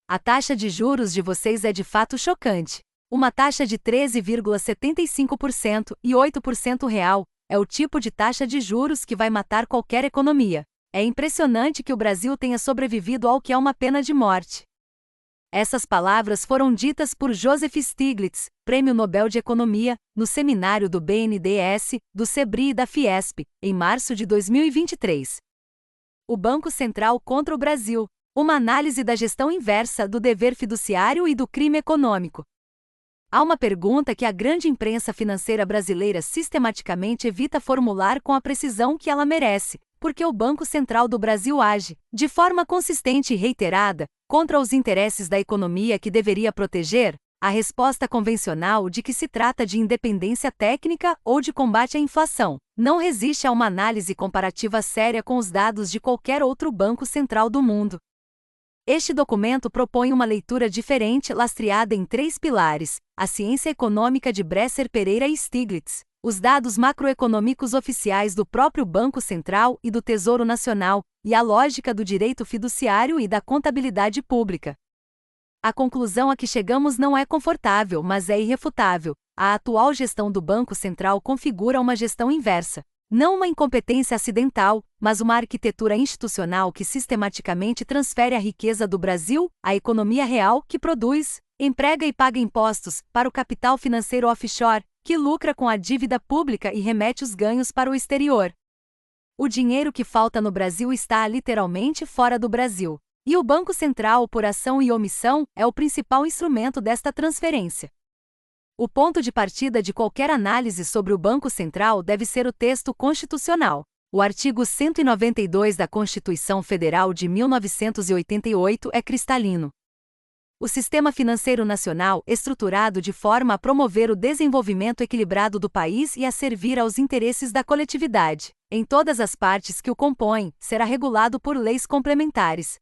A taxa de juros de vocês é de fato chocante. Uma taxa de 13,75% e 8% real é o tipo de taxa de juros que vai matar qualquer economia. É impressionante que o Brasil tenha sobrevivido ao que é uma pena de morte. Essas palavras foram ditas por Joseph Stiglitz, Prêmio Nobel de Economia, no seminário do BNDES, do SEBRI e da Fiesp, em março de 2023. O Banco Central contra o Brasil. Uma análise da gestão inversa do dever fiduciário e do crime econômico. Há uma pergunta que a grande imprensa financeira brasileira sistematicamente evita formular com a precisão que ela merece: por que o Banco Central do Brasil age, de forma consistente e reiterada, contra os interesses da economia que deveria proteger? A resposta convencional de que se trata de independência técnica ou de combate à inflação não resiste a uma análise comparativa séria com os dados de qualquer outro banco central do mundo. Este documento propõe uma leitura diferente lastreada em 3 pilares: a ciência econômica de Bresser, Pereira e Stiglitz, os dados macroeconômicos oficiais do próprio Banco Central e do Tesouro Nacional, e a lógica do direito fiduciário e da contabilidade pública. A conclusão a que chegamos não é confortável, mas é irrefutável. A atual gestão do Banco Central configura uma gestão inversa. Não uma incompetência acidental, mas uma arquitetura institucional que sistematicamente transfere a riqueza do Brasil, a economia real, que produz, emprega e paga impostos, para o capital financeiro offshore, que lucra com a dívida pública e remete os ganhos para o exterior. O dinheiro que falta no Brasil está literalmente fora do Brasil. E o Banco Central, por ação e omissão, é o principal instrumento desta transferência. O ponto de partida de qualquer análise sobre o Banco Central deve ser o texto constitucional. O artigo 192 da Constituição Federal de 1988 é cristalino. O sistema financeiro nacional, estruturado de forma a promover o desenvolvimento equilibrado do país e a servir aos interesses da coletividade, em todas as partes que o compõem, será regulado por leis complementares.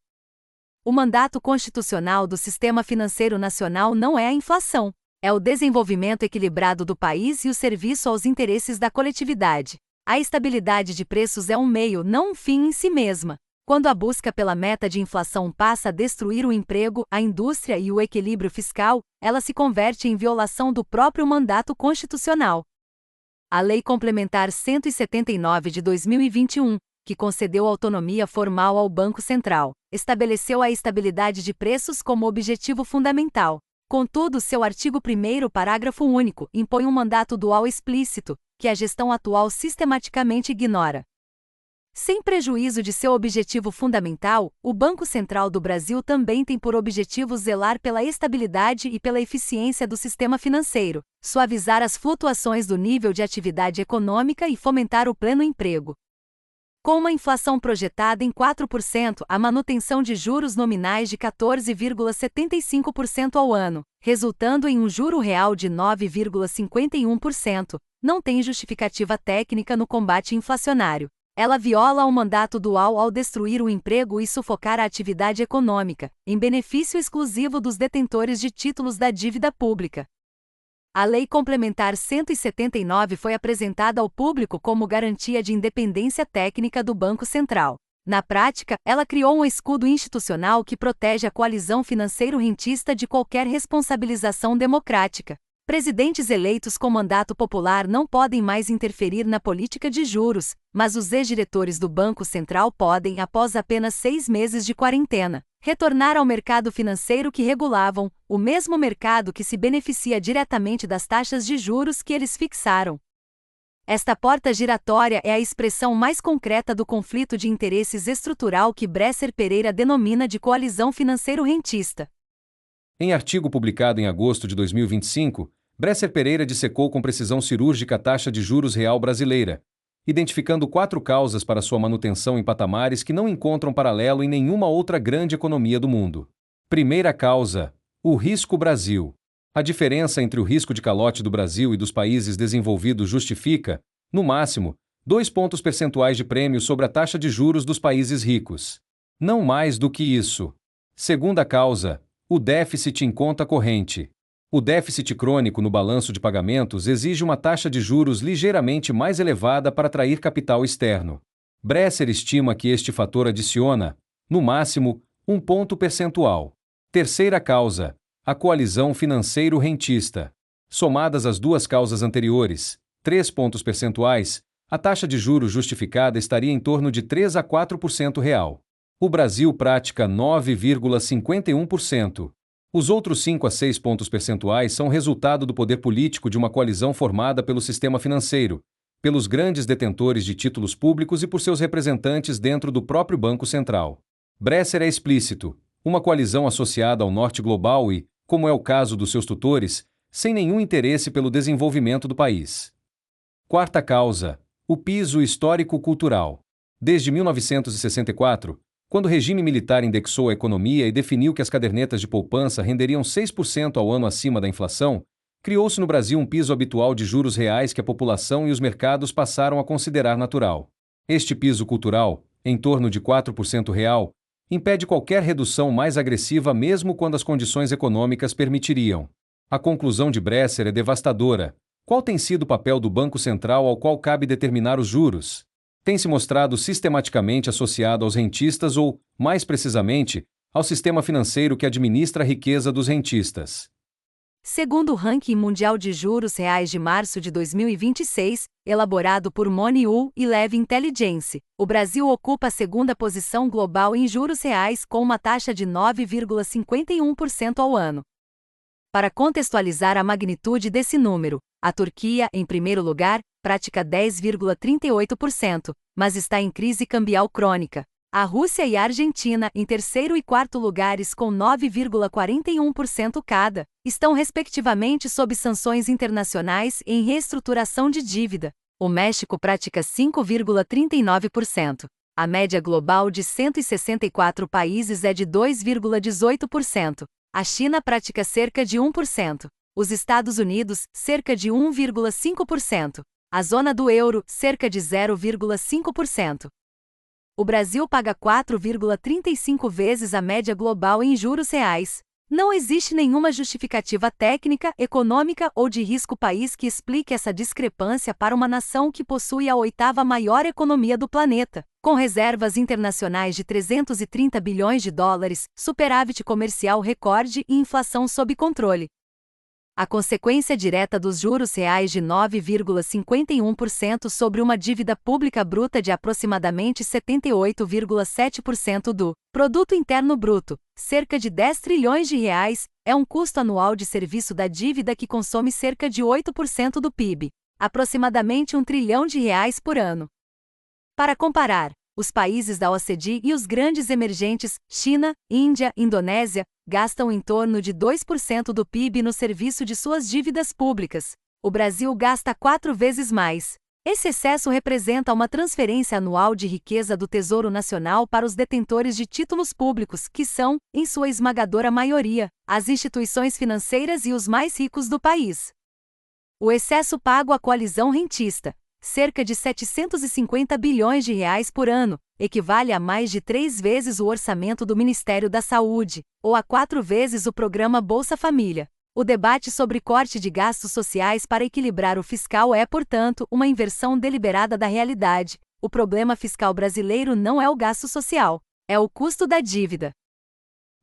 O mandato constitucional do sistema financeiro nacional não é a inflação. É o desenvolvimento equilibrado do país e o serviço aos interesses da coletividade. A estabilidade de preços é um meio, não um fim em si mesma. Quando a busca pela meta de inflação passa a destruir o emprego, a indústria e o equilíbrio fiscal, ela se converte em violação do próprio mandato constitucional. A Lei Complementar 179 de 2021, que concedeu autonomia formal ao Banco Central, estabeleceu a estabilidade de preços como objetivo fundamental. Contudo, seu artigo 1º, parágrafo único, impõe um mandato dual explícito, que a gestão atual sistematicamente ignora. Sem prejuízo de seu objetivo fundamental, o Banco Central do Brasil também tem por objetivo zelar pela estabilidade e pela eficiência do sistema financeiro, suavizar as flutuações do nível de atividade econômica e fomentar o pleno emprego. Com uma inflação projetada em 4%, a manutenção de juros nominais de 14,75% ao ano, resultando em um juro real de 9,51%, não tem justificativa técnica no combate inflacionário. Ela viola o mandato dual ao destruir o emprego e sufocar a atividade econômica, em benefício exclusivo dos detentores de títulos da dívida pública. A Lei Complementar 179 foi apresentada ao público como garantia de independência técnica do Banco Central. Na prática, ela criou um escudo institucional que protege a coalizão financeiro-rentista de qualquer responsabilização democrática. Presidentes eleitos com mandato popular não podem mais interferir na política de juros, mas os ex-diretores do Banco Central podem, após apenas 6 meses de quarentena, retornar ao mercado financeiro que regulavam, o mesmo mercado que se beneficia diretamente das taxas de juros que eles fixaram. Esta porta giratória é a expressão mais concreta do conflito de interesses estrutural que Bresser Pereira denomina de coalizão financeiro-rentista. Em artigo publicado em agosto de 2025, Bresser Pereira dissecou com precisão cirúrgica a taxa de juros real brasileira, identificando 4 causas para sua manutenção em patamares que não encontram paralelo em nenhuma outra grande economia do mundo. Primeira causa: o risco Brasil. A diferença entre o risco de calote do Brasil e dos países desenvolvidos justifica, no máximo, 2 pontos percentuais de prêmio sobre a taxa de juros dos países ricos. Não mais do que isso. Segunda causa: o déficit em conta corrente. O déficit crônico no balanço de pagamentos exige uma taxa de juros ligeiramente mais elevada para atrair capital externo. Bresser estima que este fator adiciona, no máximo, 1 ponto percentual. Terceira causa: a coalizão financeiro-rentista. Somadas as duas causas anteriores, 3 pontos percentuais, a taxa de juros justificada estaria em torno de 3 a 4% real. O Brasil pratica 9,51%. Os outros 5 a 6 pontos percentuais são resultado do poder político de uma coalizão formada pelo sistema financeiro, pelos grandes detentores de títulos públicos e por seus representantes dentro do próprio Banco Central. Bresser é explícito: uma coalizão associada ao norte global e, como é o caso dos seus tutores, sem nenhum interesse pelo desenvolvimento do país. Quarta causa: o piso histórico-cultural. Desde 1964, quando o regime militar indexou a economia e definiu que as cadernetas de poupança renderiam 6% ao ano acima da inflação, criou-se no Brasil um piso habitual de juros reais que a população e os mercados passaram a considerar natural. Este piso cultural, em torno de 4% real, impede qualquer redução mais agressiva mesmo quando as condições econômicas permitiriam. A conclusão de Bresser é devastadora. Qual tem sido o papel do Banco Central ao qual cabe determinar os juros? Tem se mostrado sistematicamente associado aos rentistas ou, mais precisamente, ao sistema financeiro que administra a riqueza dos rentistas. Segundo o ranking mundial de juros reais de março de 2026, elaborado por Moneyul e Levy Intelligence, o Brasil ocupa a segunda posição global em juros reais com uma taxa de 9,51% ao ano. Para contextualizar a magnitude desse número, a Turquia, em primeiro lugar, pratica 10,38%, mas está em crise cambial crônica. A Rússia e a Argentina, em terceiro e quarto lugares com 9,41% cada, estão respectivamente sob sanções internacionais e em reestruturação de dívida. O México pratica 5,39%. A média global de 164 países é de 2,18%. A China pratica cerca de 1%. Os Estados Unidos, cerca de 1,5%. A zona do euro, cerca de 0,5%. O Brasil paga 4,35 vezes a média global em juros reais. Não existe nenhuma justificativa técnica, econômica ou de risco país que explique essa discrepância para uma nação que possui a oitava maior economia do planeta, com reservas internacionais de 330 bilhões de dólares, superávit comercial recorde e inflação sob controle. A consequência direta dos juros reais de 9,51% sobre uma dívida pública bruta de aproximadamente 78,7% do Produto Interno Bruto, cerca de 10 trilhões de reais, é um custo anual de serviço da dívida que consome cerca de 8% do PIB, aproximadamente 1 trilhão de reais por ano. Para comparar, os países da OCDE e os grandes emergentes, China, Índia, Indonésia, gastam em torno de 2% do PIB no serviço de suas dívidas públicas. O Brasil gasta 4 vezes mais. Esse excesso representa uma transferência anual de riqueza do Tesouro Nacional para os detentores de títulos públicos, que são, em sua esmagadora maioria, as instituições financeiras e os mais ricos do país. O excesso pago à coalizão rentista, cerca de 750 bilhões de reais por ano, equivale a mais de 3 vezes o orçamento do Ministério da Saúde, ou a 4 vezes o programa Bolsa Família. O debate sobre corte de gastos sociais para equilibrar o fiscal é, portanto, uma inversão deliberada da realidade. O problema fiscal brasileiro não é o gasto social, é o custo da dívida.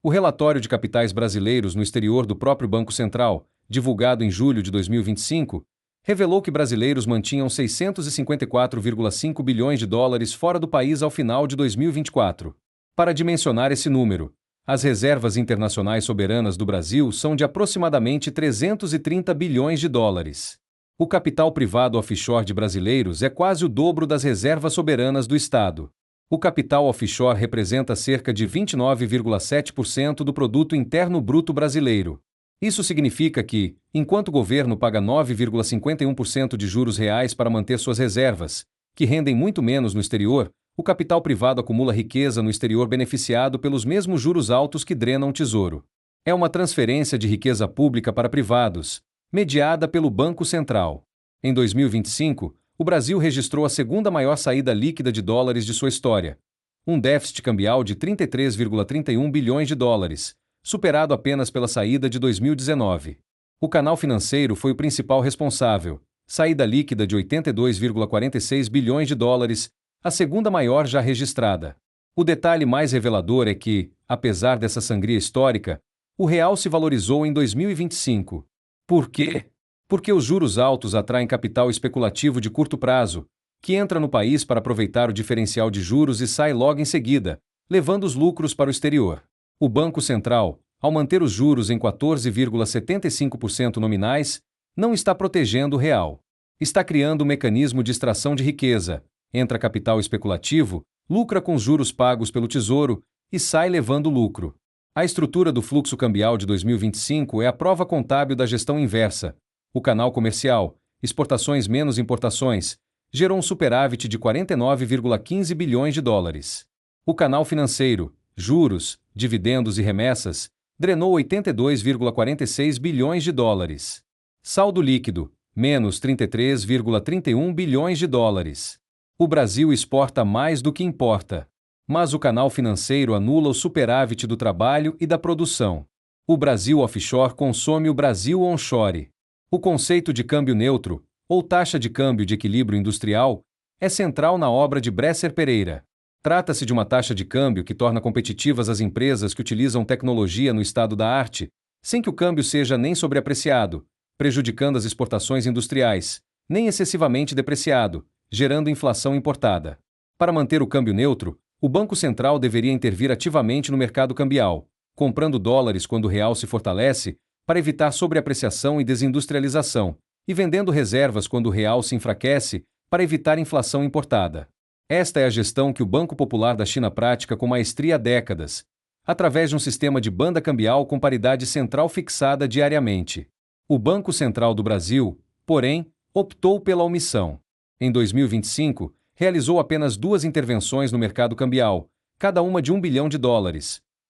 O relatório de capitais brasileiros no exterior do próprio Banco Central, divulgado em julho de 2025, revelou que brasileiros mantinham 654,5 bilhões de dólares fora do país ao final de 2024. Para dimensionar esse número, as reservas internacionais soberanas do Brasil são de aproximadamente 330 bilhões de dólares. O capital privado offshore de brasileiros é quase o dobro das reservas soberanas do Estado. O capital offshore representa cerca de 29,7% do produto interno bruto brasileiro. Isso significa que, enquanto o governo paga 9,51% de juros reais para manter suas reservas, que rendem muito menos no exterior, o capital privado acumula riqueza no exterior beneficiado pelos mesmos juros altos que drenam o tesouro. É uma transferência de riqueza pública para privados, mediada pelo Banco Central. Em 2025, o Brasil registrou a segunda maior saída líquida de dólares de sua história, um déficit cambial de 33,31 bilhões de dólares, superado apenas pela saída de 2019. O canal financeiro foi o principal responsável, saída líquida de 82,46 bilhões de dólares, a segunda maior já registrada. O detalhe mais revelador é que, apesar dessa sangria histórica, O real se valorizou em 2025. Por quê? Porque os juros altos atraem capital especulativo de curto prazo, que entra no país para aproveitar o diferencial de juros e sai logo em seguida, levando os lucros para o exterior. O Banco Central, ao manter os juros em 14,75% nominais, não está protegendo o real. Está criando um mecanismo de extração de riqueza. Entra capital especulativo, lucra com os juros pagos pelo Tesouro e sai levando lucro. A estrutura do fluxo cambial de 2025 é a prova contábil da gestão inversa. O canal comercial, exportações menos importações, gerou um superávit de 49,15 bilhões de dólares. O canal financeiro, juros, dividendos e remessas, drenou 82,46 bilhões de dólares. Saldo líquido, menos 33,31 bilhões de dólares. O Brasil exporta mais do que importa. Mas o canal financeiro anula o superávit do trabalho e da produção. O Brasil offshore consome o Brasil onshore. O conceito de câmbio neutro, ou taxa de câmbio de equilíbrio industrial, é central na obra de Bresser Pereira. Trata-se de uma taxa de câmbio que torna competitivas as empresas que utilizam tecnologia no estado da arte, sem que o câmbio seja nem sobreapreciado, prejudicando as exportações industriais, nem excessivamente depreciado, gerando inflação importada. Para manter o câmbio neutro, o Banco Central deveria intervir ativamente no mercado cambial, comprando dólares quando o real se fortalece, para evitar sobreapreciação e desindustrialização, e vendendo reservas quando o real se enfraquece, para evitar inflação importada. Esta é a gestão que o Banco Popular da China pratica com maestria há décadas, através de um sistema de banda cambial com paridade central fixada diariamente. O Banco Central do Brasil, porém, optou pela omissão. Em 2025, realizou apenas 2 intervenções no mercado cambial, cada uma de US$ 1 bilhão,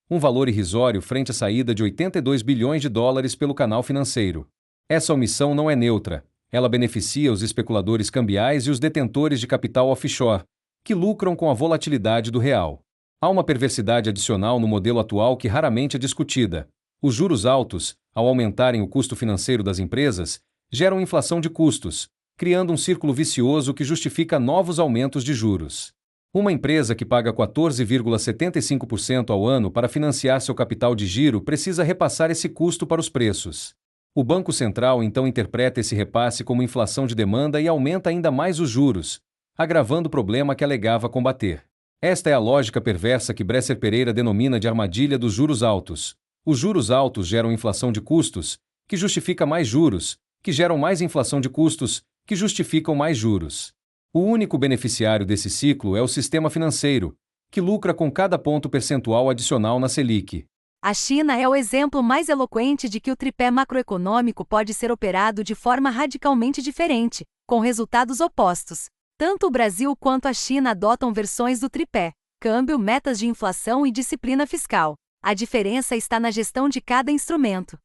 um valor irrisório frente à saída de 82 bilhões de dólares pelo canal financeiro. Essa omissão não é neutra, ela beneficia os especuladores cambiais e os detentores de capital offshore, que lucram com a volatilidade do real. Há uma perversidade adicional no modelo atual que raramente é discutida. Os juros altos, ao aumentarem o custo financeiro das empresas, geram inflação de custos, criando um círculo vicioso que justifica novos aumentos de juros. Uma empresa que paga 14,75% ao ano para financiar seu capital de giro precisa repassar esse custo para os preços. O Banco Central então interpreta esse repasse como inflação de demanda e aumenta ainda mais os juros, agravando o problema que alegava combater. Esta é a lógica perversa que Bresser Pereira denomina de armadilha dos juros altos. Os juros altos geram inflação de custos, que justifica mais juros, que geram mais inflação de custos, que justificam mais juros. O único beneficiário desse ciclo é o sistema financeiro, que lucra com cada ponto percentual adicional na Selic. A China é o exemplo mais eloquente de que o tripé macroeconômico pode ser operado de forma radicalmente diferente, com resultados opostos. Tanto o Brasil quanto a China adotam versões do tripé: câmbio, metas de inflação e disciplina fiscal. A diferença está na gestão de cada instrumento.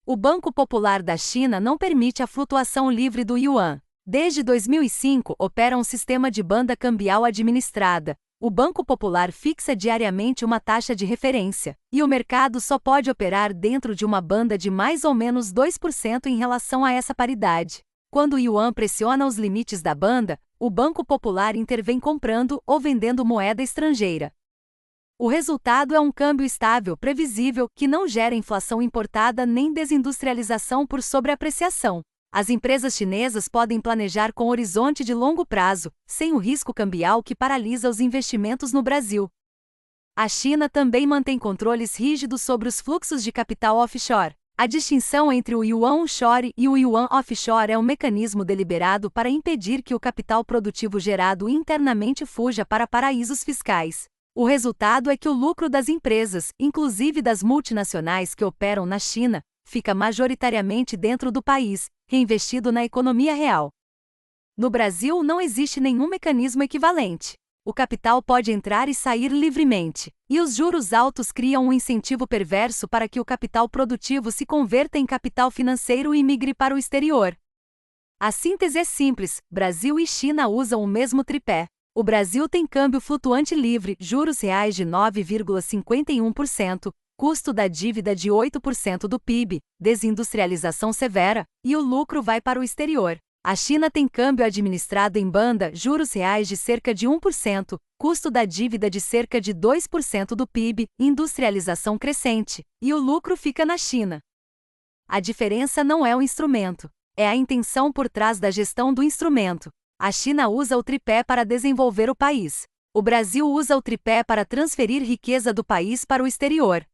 O Banco Popular da China não permite a flutuação livre do yuan. Desde 2005, opera um sistema de banda cambial administrada. O Banco Popular fixa diariamente uma taxa de referência, e o mercado só pode operar dentro de uma banda de mais ou menos 2% em relação a essa paridade. Quando o yuan pressiona os limites da banda, o Banco Popular intervém comprando ou vendendo moeda estrangeira. O resultado é um câmbio estável, previsível, que não gera inflação importada nem desindustrialização por sobreapreciação. As empresas chinesas podem planejar com horizonte de longo prazo, sem o risco cambial que paralisa os investimentos no Brasil. A China também mantém controles rígidos sobre os fluxos de capital offshore. A distinção entre o yuan onshore e o yuan offshore é um mecanismo deliberado para impedir que o capital produtivo gerado internamente fuja para paraísos fiscais. O resultado é que o lucro das empresas, inclusive das multinacionais que operam na China, fica majoritariamente dentro do país, reinvestido na economia real. No Brasil não existe nenhum mecanismo equivalente. O capital pode entrar e sair livremente, e os juros altos criam um incentivo perverso para que o capital produtivo se converta em capital financeiro e migre para o exterior. A síntese é simples: Brasil e China usam o mesmo tripé. O Brasil tem câmbio flutuante livre, juros reais de 9,51%, custo da dívida de 8% do PIB, desindustrialização severa, e o lucro vai para o exterior. A China tem câmbio administrado em banda, juros reais de cerca de 1%, custo da dívida de cerca de 2% do PIB, industrialização crescente, e o lucro fica na China. A diferença não é o instrumento, é a intenção por trás da gestão do instrumento. A China usa o tripé para desenvolver o país. O Brasil usa o tripé para transferir riqueza do país para o exterior.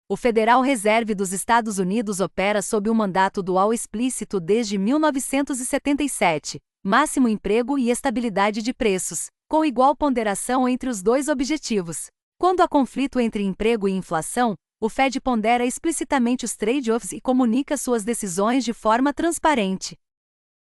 O Federal Reserve dos Estados Unidos opera sob um mandato dual explícito desde 1977, máximo emprego e estabilidade de preços, com igual ponderação entre os dois objetivos. Quando há conflito entre emprego e inflação, o Fed pondera explicitamente os trade-offs e comunica suas decisões de forma transparente.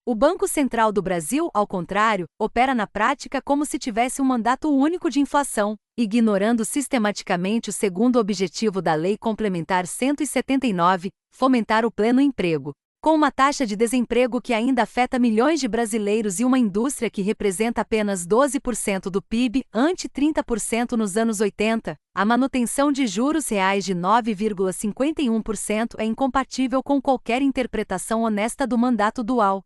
O Banco Central do Brasil, ao contrário, opera na prática como se tivesse um mandato único de inflação, ignorando sistematicamente o segundo objetivo da Lei Complementar 179, fomentar o pleno emprego. Com uma taxa de desemprego que ainda afeta milhões de brasileiros e uma indústria que representa apenas 12% do PIB, ante 30% nos anos 80, a manutenção de juros reais de 9,51% é incompatível com qualquer interpretação honesta do mandato dual.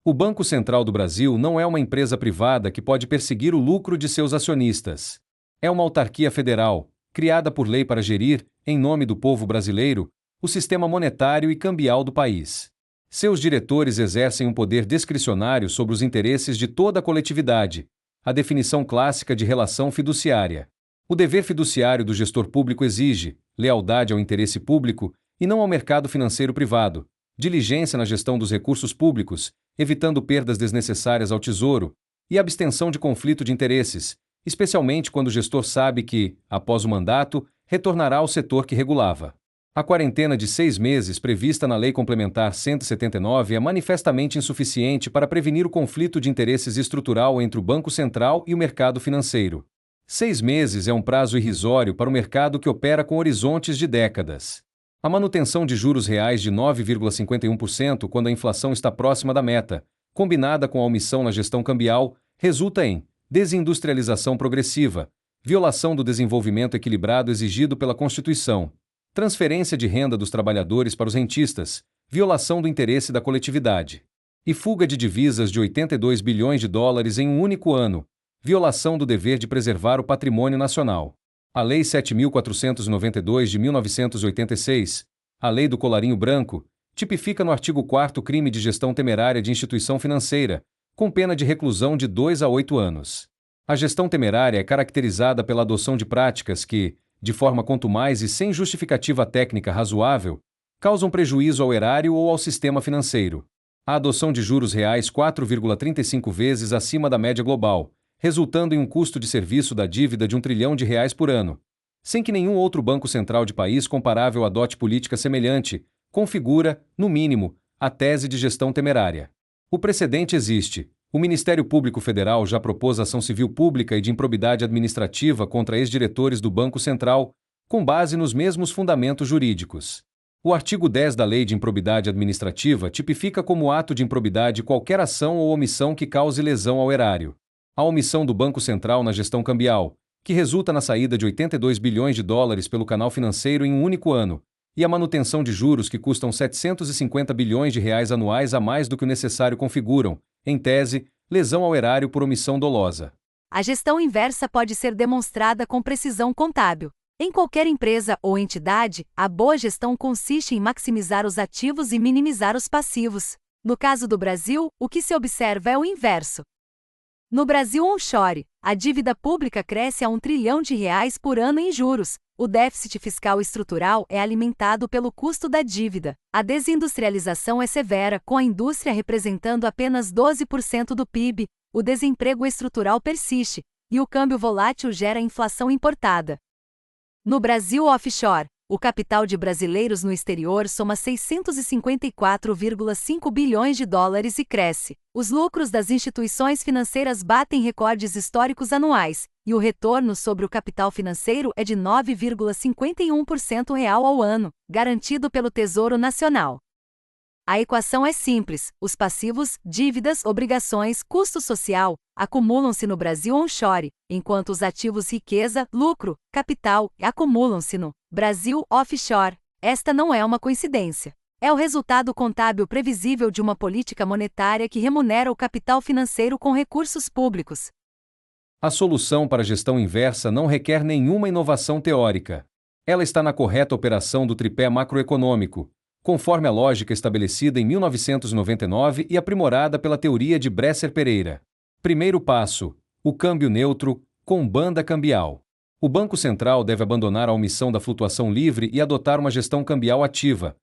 O Banco Central do Brasil não é uma empresa privada que pode perseguir o lucro de seus acionistas. É uma autarquia federal, criada por lei para gerir, em nome do povo brasileiro, o sistema monetário e cambial do país. Seus diretores exercem um poder discricionário sobre os interesses de toda a coletividade, a definição clássica de relação fiduciária. O dever fiduciário do gestor público exige lealdade ao interesse público e não ao mercado financeiro privado, diligência na gestão dos recursos públicos, evitando perdas desnecessárias ao Tesouro, e abstenção de conflito de interesses, especialmente quando o gestor sabe que, após o mandato, retornará ao setor que regulava. A quarentena de 6 meses prevista na Lei Complementar 179 é manifestamente insuficiente para prevenir o conflito de interesses estrutural entre o Banco Central e o mercado financeiro. 6 meses é um prazo irrisório para o mercado que opera com horizontes de décadas. A manutenção de juros reais de 9,51% quando a inflação está próxima da meta, combinada com a omissão na gestão cambial, resulta em desindustrialização progressiva, violação do desenvolvimento equilibrado exigido pela Constituição, transferência de renda dos trabalhadores para os rentistas, violação do interesse da coletividade, e fuga de divisas de 82 bilhões de dólares em um único ano, violação do dever de preservar o patrimônio nacional. A Lei 7.492 de 1986, a Lei do Colarinho Branco, tipifica no artigo 4º crime de gestão temerária de instituição financeira, com pena de reclusão de 2 a 8 anos. A gestão temerária é caracterizada pela adoção de práticas que, de forma contumaz e sem justificativa técnica razoável, causam prejuízo ao erário ou ao sistema financeiro. A adoção de juros reais 4,35 vezes acima da média global, resultando em um custo de serviço da dívida de R$1 trilhão por ano, sem que nenhum outro banco central de país comparável adote política semelhante, configura, no mínimo, a tese de gestão temerária. O precedente existe. O Ministério Público Federal já propôs ação civil pública e de improbidade administrativa contra ex-diretores do Banco Central, com base nos mesmos fundamentos jurídicos. O artigo 10 da Lei de Improbidade Administrativa tipifica como ato de improbidade qualquer ação ou omissão que cause lesão ao erário. A omissão do Banco Central na gestão cambial, que resulta na saída de 82 bilhões de dólares pelo canal financeiro em um único ano, e a manutenção de juros que custam 750 bilhões de reais anuais a mais do que o necessário configuram, em tese, lesão ao erário por omissão dolosa. A gestão inversa pode ser demonstrada com precisão contábil. Em qualquer empresa ou entidade, a boa gestão consiste em maximizar os ativos e minimizar os passivos. No caso do Brasil, o que se observa é o inverso. No Brasil onshore, a dívida pública cresce a R$1 trilhão por ano em juros. O déficit fiscal estrutural é alimentado pelo custo da dívida. A desindustrialização é severa, com a indústria representando apenas 12% do PIB. O desemprego estrutural persiste, e o câmbio volátil gera inflação importada. No Brasil offshore, o capital de brasileiros no exterior soma 654,5 bilhões de dólares e cresce. Os lucros das instituições financeiras batem recordes históricos anuais, e o retorno sobre o capital financeiro é de 9,51% real ao ano, garantido pelo Tesouro Nacional. A equação é simples: os passivos, dívidas, obrigações, custo social, acumulam-se no Brasil onshore, enquanto os ativos riqueza, lucro, capital, acumulam-se no Brasil offshore. Esta não é uma coincidência. É o resultado contábil previsível de uma política monetária que remunera o capital financeiro com recursos públicos. A solução para a gestão inversa não requer nenhuma inovação teórica. Ela está na correta operação do tripé macroeconômico, conforme a lógica estabelecida em 1999 e aprimorada pela teoria de Bresser-Pereira. Primeiro passo: o câmbio neutro, com banda cambial. O Banco Central deve abandonar a omissão da flutuação livre e adotar uma gestão cambial ativa,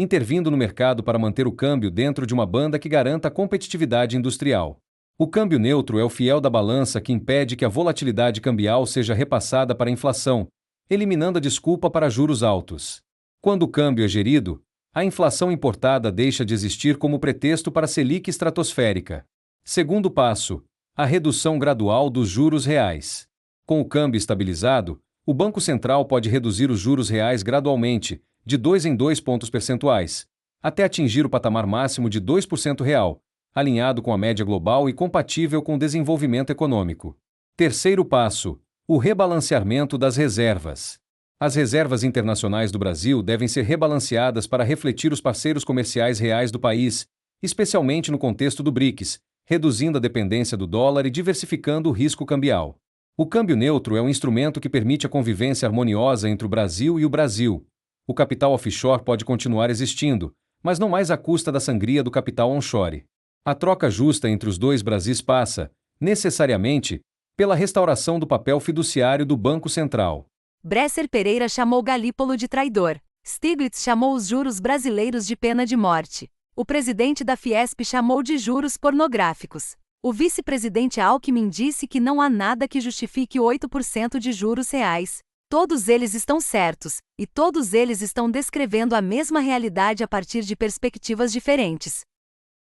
intervindo no mercado para manter o câmbio dentro de uma banda que garanta a competitividade industrial. O câmbio neutro é o fiel da balança que impede que a volatilidade cambial seja repassada para a inflação, eliminando a desculpa para juros altos. Quando o câmbio é gerido, a inflação importada deixa de existir como pretexto para a Selic estratosférica. Segundo passo: a redução gradual dos juros reais. Com o câmbio estabilizado, o Banco Central pode reduzir os juros reais gradualmente, de 2 em 2 pontos percentuais, até atingir o patamar máximo de 2% real, alinhado com a média global e compatível com o desenvolvimento econômico. Terceiro passo: o rebalanceamento das reservas. As reservas internacionais do Brasil devem ser rebalanceadas para refletir os parceiros comerciais reais do país, especialmente no contexto do BRICS, reduzindo a dependência do dólar e diversificando o risco cambial. O câmbio neutro é um instrumento que permite a convivência harmoniosa entre o Brasil e o Brasil. O capital offshore pode continuar existindo, mas não mais à custa da sangria do capital onshore. A troca justa entre os dois Brasis passa, necessariamente, pela restauração do papel fiduciário do Banco Central. Bresser-Pereira chamou Galípolo de traidor. Stiglitz chamou os juros brasileiros de pena de morte. O presidente da Fiesp chamou de juros pornográficos. O vice-presidente Alckmin disse que não há nada que justifique 8% de juros reais. Todos eles estão certos, e todos eles estão descrevendo a mesma realidade a partir de perspectivas diferentes.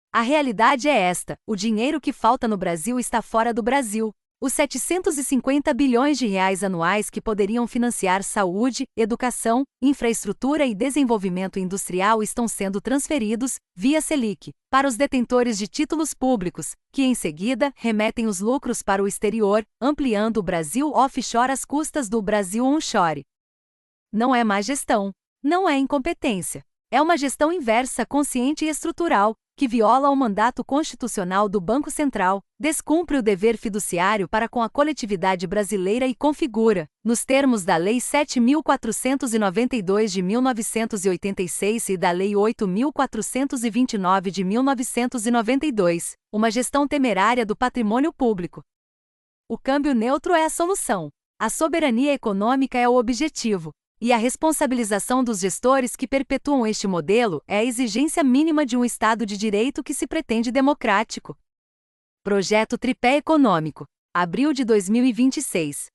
A realidade é esta: o dinheiro que falta no Brasil está fora do Brasil. Os 750 bilhões de reais anuais que poderiam financiar saúde, educação, infraestrutura e desenvolvimento industrial estão sendo transferidos, via Selic, para os detentores de títulos públicos, que em seguida remetem os lucros para o exterior, ampliando o Brasil offshore às custas do Brasil onshore. Não é má gestão. Não é incompetência. É uma gestão inversa, consciente e estrutural, que viola o mandato constitucional do Banco Central, descumpre o dever fiduciário para com a coletividade brasileira e configura, nos termos da Lei 7.492 de 1986 e da Lei 8.429 de 1992, uma gestão temerária do patrimônio público. O câmbio neutro é a solução. A soberania econômica é o objetivo. E a responsabilização dos gestores que perpetuam este modelo é a exigência mínima de um Estado de Direito que se pretende democrático. Projeto Tripé Econômico. Abril de 2026.